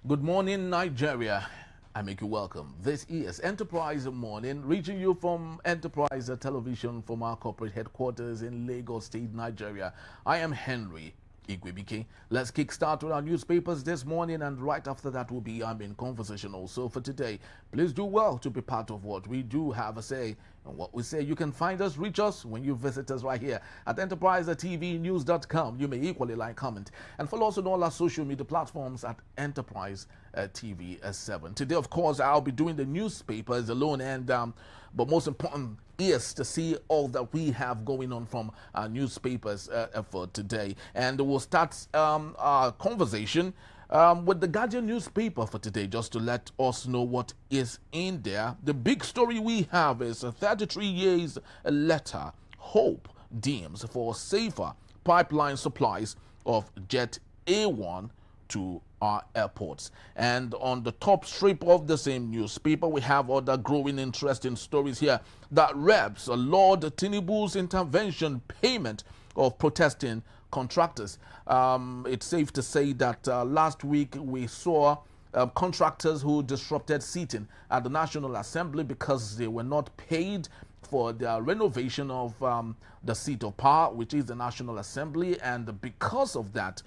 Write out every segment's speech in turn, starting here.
Good morning, Nigeria. I make you welcome. This is Enterprise Morning, reaching you from Enterprise Television from our corporate headquarters in Lagos State, Nigeria. I am Henry Ekweremadu. Let's kickstart with our newspapers this morning, and right after that will be our main conversation also for today. Please do well to be part of what we do have a say and what we say. You can find us, reach us when you visit us right here at enterprisetvnews.com. You may equally like, comment, and follow us on all our social media platforms at Enterprise TV 7. Today, of course, I'll be doing the newspapers alone, and but most important is to see all that we have going on from our newspapers for today. And we'll start our conversation with the Guardian newspaper for today, just to let us know what is in there. The big story we have is 33 years later, hope dims for safer pipeline supplies of Jet A1 to our airports. And on the top strip of the same newspaper, we have other growing interesting stories here that reps Lord Tinubu's intervention payment of protesting contractors. It's safe to say that last week we saw contractors who disrupted seating at the National Assembly because they were not paid for the renovation of the seat of power, which is the National Assembly. And because of that,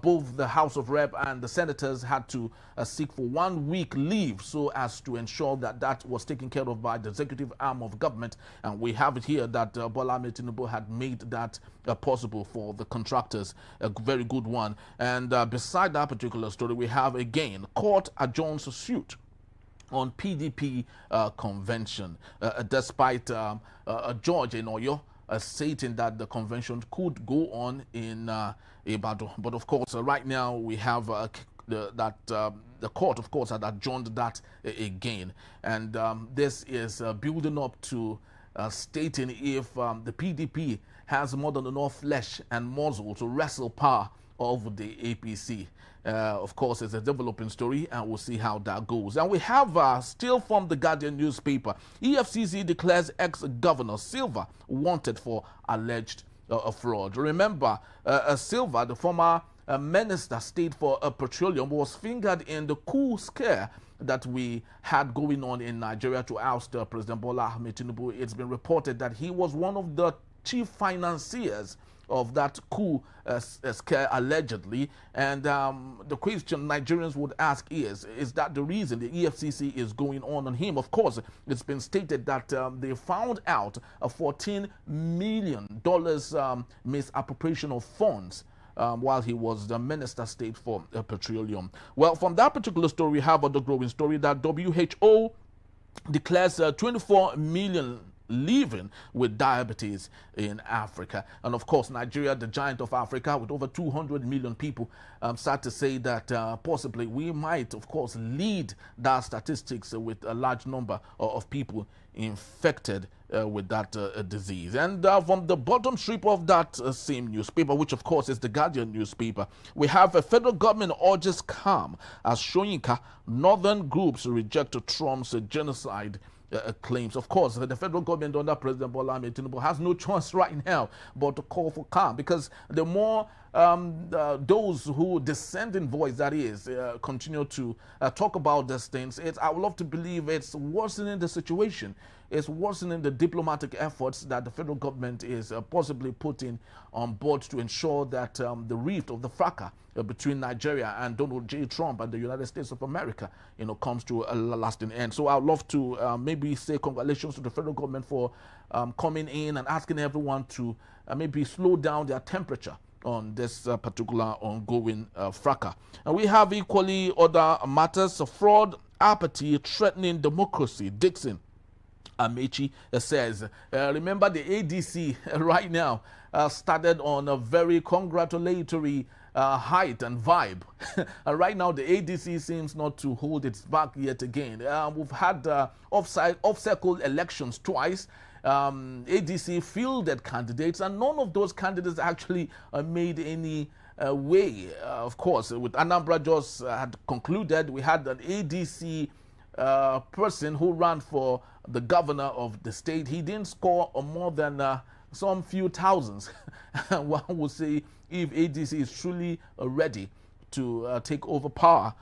both the House of Rep and the senators had to seek for 1 week leave so as to ensure that that was taken care of by the executive arm of government. And we have it here that Bola Ahmed Tinubu had made that possible for the contractors, a very good one. And beside that particular story, we have again court adjourns suit on PDP convention, despite a judge in Oyo stating that the convention could go on in Ibadan. But of course, right now we have the court, of course, had adjourned that again. And this is building up to stating if the PDP has more than enough flesh and muscle to wrestle power of the APC. Of course, it's a developing story, and we'll see how that goes. And we have, still from the Guardian newspaper, EFCC declares ex-governor Silva wanted for alleged fraud. Remember, Silva, the former minister, state for petroleum, was fingered in the coup scare that we had going on in Nigeria to oust President Bola Ahmed Tinubu. It's been reported that he was one of the chief financiers of that coup scare, allegedly. And the question Nigerians would ask is that the reason the EFCC is going on him? Of course, it's been stated that they found out a $14 million misappropriation of funds while he was the minister state for petroleum. Well, from that particular story, we have other growing story that WHO declares 24 million living with diabetes in Africa. And of course, Nigeria, the giant of Africa with over 200 million people, start to say that possibly we might, of course, lead that statistics with a large number of people infected with that disease. And from the bottom strip of that same newspaper, which of course is the Guardian newspaper, we have a federal government urges calm as Soyinka northern groups reject Trump's genocide claims. Of course, the federal government under President Bola Ahmed Tinubu has no choice right now but to call for calm, because the more those who dissent in voice, that is, continue to talk about these things, I would love to believe it's worsening the situation. It's worsening the diplomatic efforts that the federal government is possibly putting on board to ensure that the rift of the fracas between Nigeria and Donald J. Trump and the United States of America, comes to a lasting end. So I'd love to maybe say congratulations to the federal government for coming in and asking everyone to maybe slow down their temperature on this particular ongoing fracas. And we have equally other matters: fraud, apathy, threatening democracy. Dixon Amechi says, remember the ADC right now started on a very congratulatory height and vibe. Right now, the ADC seems not to hold its back yet again. We've had off-cycle elections twice. ADC fielded candidates, and none of those candidates actually made any way. Of course, with Anambra just had concluded, we had an ADC person who ran for the governor of the state. He didn't score more than some few thousands. One would say if ADC is truly ready to take over power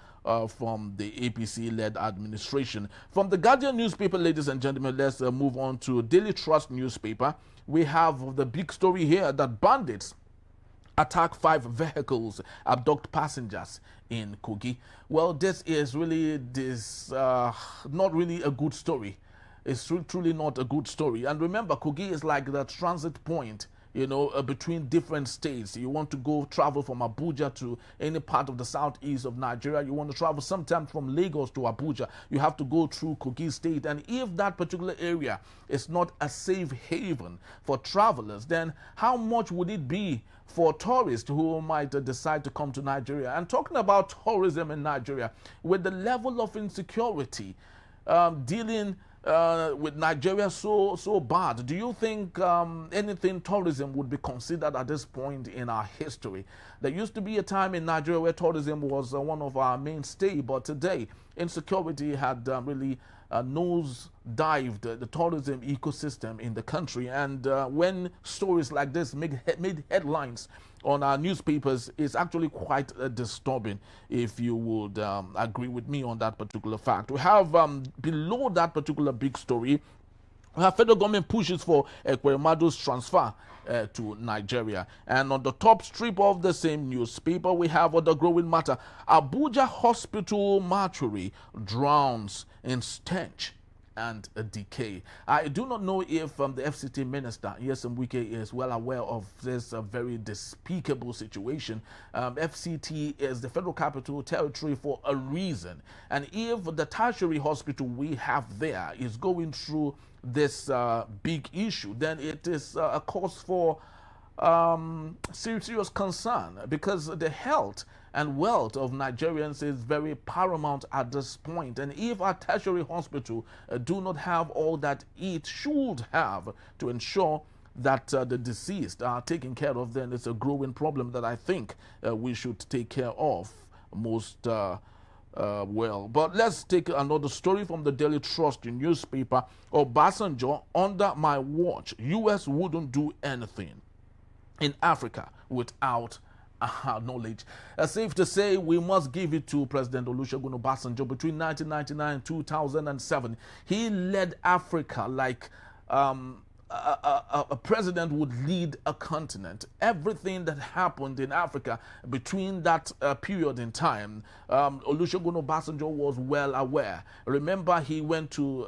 from the APC-led administration. From the Guardian newspaper, ladies and gentlemen, let's move on to Daily Trust newspaper. We have the big story here that bandits attack 5 vehicles, abduct passengers in Kogi. Well, this is really not really a good story. It's truly not a good story. And remember, Kogi is like the transit point, you know, between different states. You want to travel from Abuja to any part of the southeast of Nigeria. You want to travel sometime from Lagos to Abuja. You have to go through Kogi State. And if that particular area is not a safe haven for travelers, then how much would it be for tourists who might decide to come to Nigeria? And talking about tourism in Nigeria, with the level of insecurity dealing with Nigeria so bad, do you think anything tourism would be considered at this point in our history? There used to be a time in Nigeria where tourism was one of our mainstay, but today insecurity had really nose-dived the tourism ecosystem in the country. And when stories like this made headlines on our newspapers, it's actually quite disturbing, if you would agree with me on that particular fact. We have below that particular big story, federal government pushes for Ekweremadu's transfer to Nigeria. And on the top strip of the same newspaper, we have the growing matter. Abuja hospital mortuary drowns in stench and decay. I do not know if the FCT minister, Yusuf, is well aware of this very despicable situation. FCT is the Federal Capital Territory for a reason. And if the tertiary hospital we have there is going through this big issue, then it is a cause for serious concern, because the health and wealth of Nigerians is very paramount at this point. And if our tertiary hospital do not have all that it should have to ensure that the deceased are taken care of, then it's a growing problem that I think we should take care of most well. But let's take another story from the Daily Trust newspaper. Obasanjo, under my watch, US wouldn't do anything in Africa without knowledge. Safe to say, we must give it to President Olusegun Obasanjo. Between 1999 and 2007, he led Africa like a president would lead a continent. Everything that happened in Africa between that period in time, Olusegun Obasanjo was well aware. Remember, he went to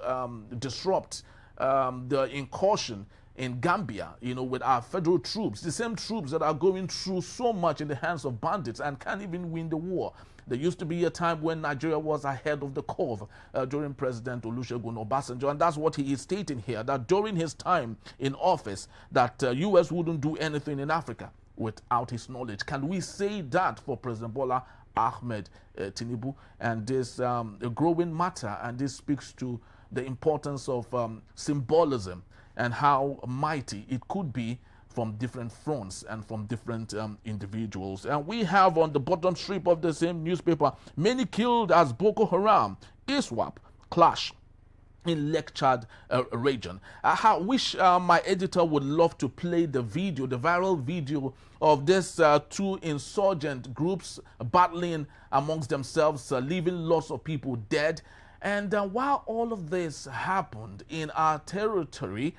disrupt the incursion in Gambia, you know, with our federal troops, the same troops that are going through so much in the hands of bandits and can't even win the war. There used to be a time when Nigeria was ahead of the curve during President Olusegun Obasanjo, and that's what he is stating here, that during his time in office, that U.S. wouldn't do anything in Africa without his knowledge. Can we say that for President Bola Ahmed Tinubu? And this a growing matter, and this speaks to the importance of symbolism and how mighty it could be from different fronts and from different individuals. And we have on the bottom strip of the same newspaper, many killed as Boko Haram, ISWAP clash in Lake Chad region. I wish my editor would love to play the video, the viral video of these two insurgent groups battling amongst themselves, leaving lots of people dead. And while all of this happened in our territory,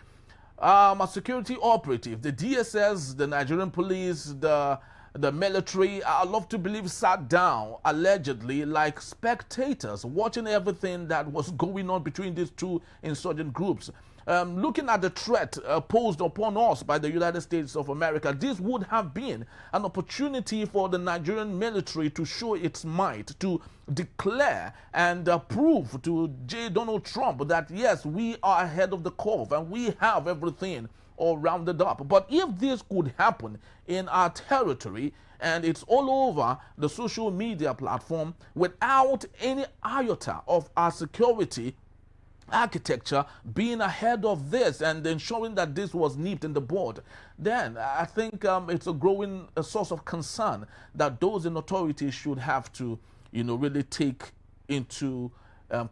a security operative, the DSS, the Nigerian police, the military, I love to believe, sat down allegedly like spectators watching everything that was going on between these two insurgent groups. Looking at the threat posed upon us by the United States of America, this would have been an opportunity for the Nigerian military to show its might, to declare and prove to Donald Trump that yes, we are ahead of the curve and we have everything all rounded up. But if this could happen in our territory and it's all over the social media platform without any iota of our security architecture being ahead of this and ensuring that this was nipped in the bud, then I think it's a growing source of concern that those in authority should have to, you know, really take into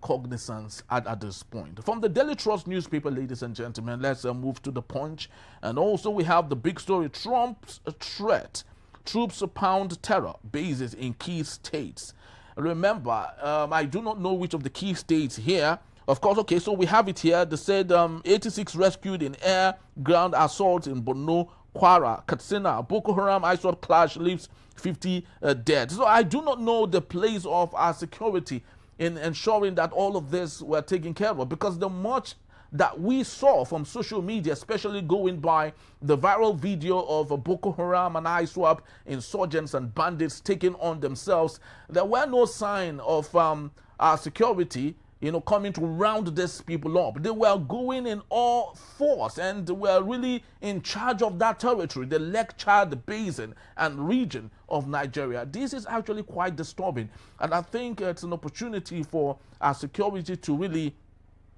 cognizance at this point. From the Daily Trust newspaper, ladies and gentlemen, let's move to the Punch. And also we have the big story, Trump's threat. Troops pound terror bases in key states. Remember, I do not know which of the key states here. Of course, okay, so we have it here. They said 86 rescued in air ground assault in Borno, Kwara, Katsina. Boko Haram ISWAP clash leaves 50 dead. So I do not know the place of our security in ensuring that all of this were taken care of, because the much that we saw from social media, especially going by the viral video of Boko Haram and ISWAP insurgents and bandits taking on themselves, there were no sign of our security, coming to round these people up. They were going in all force and were really in charge of that territory, the Lake Chad Basin and region of Nigeria. This is actually quite disturbing, and I think it's an opportunity for our security to really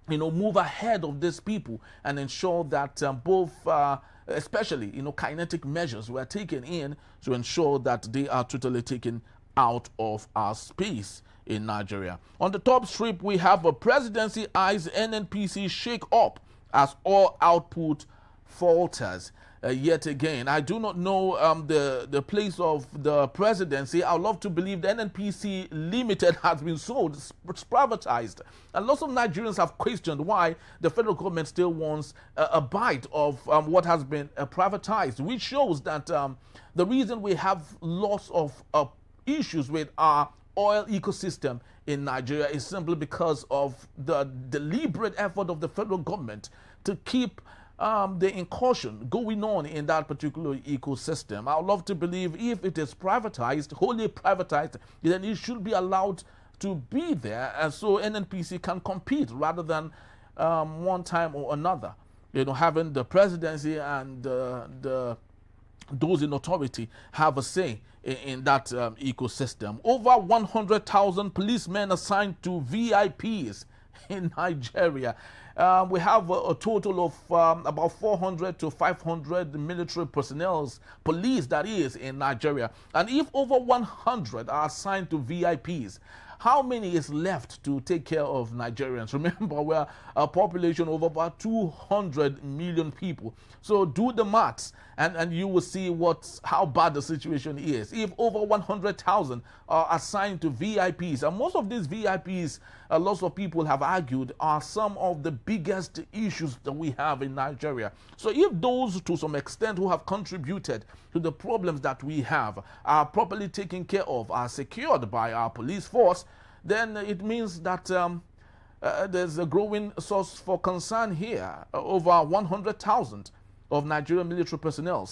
move ahead of these people and ensure that both, especially, kinetic measures were taken in to ensure that they are totally taken out of our space in Nigeria. On the top strip, we have a presidency eyes NNPC shake up as all output falters. Yet again, I do not know the place of the presidency. I would love to believe the NNPC Limited has been sold, it's privatized. And lots of Nigerians have questioned why the federal government still wants a bite of what has been privatized, which shows that the reason we have lots of issues with our oil ecosystem in Nigeria is simply because of the deliberate effort of the federal government to keep the incursion going on in that particular ecosystem. I would love to believe if it is privatized, wholly privatized, then it should be allowed to be there, and so NNPC can compete rather than one time or another, having the presidency and those in authority have a say in that ecosystem. Over 100,000 policemen assigned to VIPs in Nigeria. We have a total of about 400 to 500 military personnel, police that is, in Nigeria. And if over 100 are assigned to VIPs, how many is left to take care of Nigerians? Remember, we're a population of about 200 million people. So do the maths, and you will see how bad the situation is. If over 100,000 are assigned to VIPs, and most of these VIPs, lots of people have argued, are some of the biggest issues that we have in Nigeria. So if those, to some extent, who have contributed to the problems that we have are properly taken care of, are secured by our police force, then it means that there's a growing source for concern here. Over 100,000 of Nigerian military personnel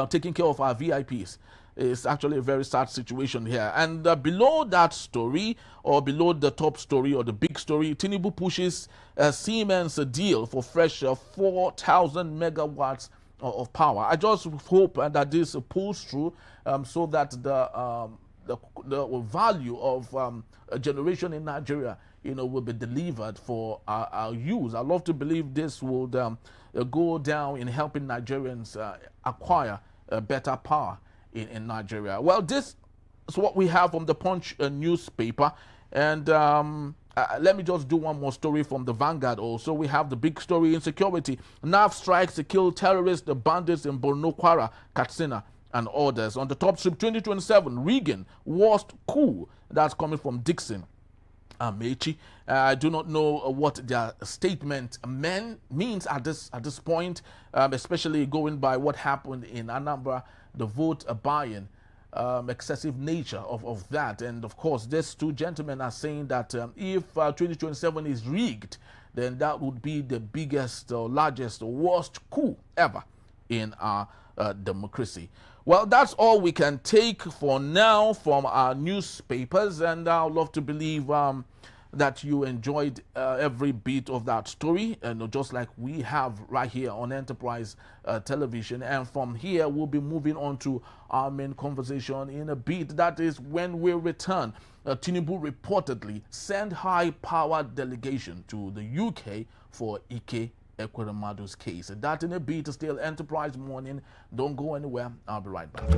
taking care of our VIPs. It's actually a very sad situation here. And below that story, or below the top story or the big story, Tinubu pushes Siemens a deal for fresh 4,000 megawatts of power. I just hope that this pulls through so that the value of a generation in Nigeria, will be delivered for our use. I love to believe this will go down in helping Nigerians acquire better power in Nigeria. Well, this is what we have from the Punch newspaper. And let me just do one more story from the Vanguard also. We have the big story: insecurity. NAF strikes to kill terrorists, the bandits in Borno, Kwara, Katsina, and others. On the top strip, 2027, Reagan, worst coup. That's coming from Dixon Amechi. I do not know what their statement means at this point, especially going by what happened in Anambra, the vote buying, excessive nature of that. And of course, these two gentlemen are saying that if 2027 is rigged, then that would be the biggest, largest, worst coup ever in our democracy. Well, that's all we can take for now from our newspapers, and I'd love to believe that you enjoyed every bit of that story, and just like we have right here on Enterprise Television. And from here, we'll be moving on to our main conversation in a bit. That is when we return. Tinubu reportedly sent high-powered delegation to the UK for Ekweremadu's case. That in a bit, still Enterprise Morning. Don't go anywhere. I'll be right back.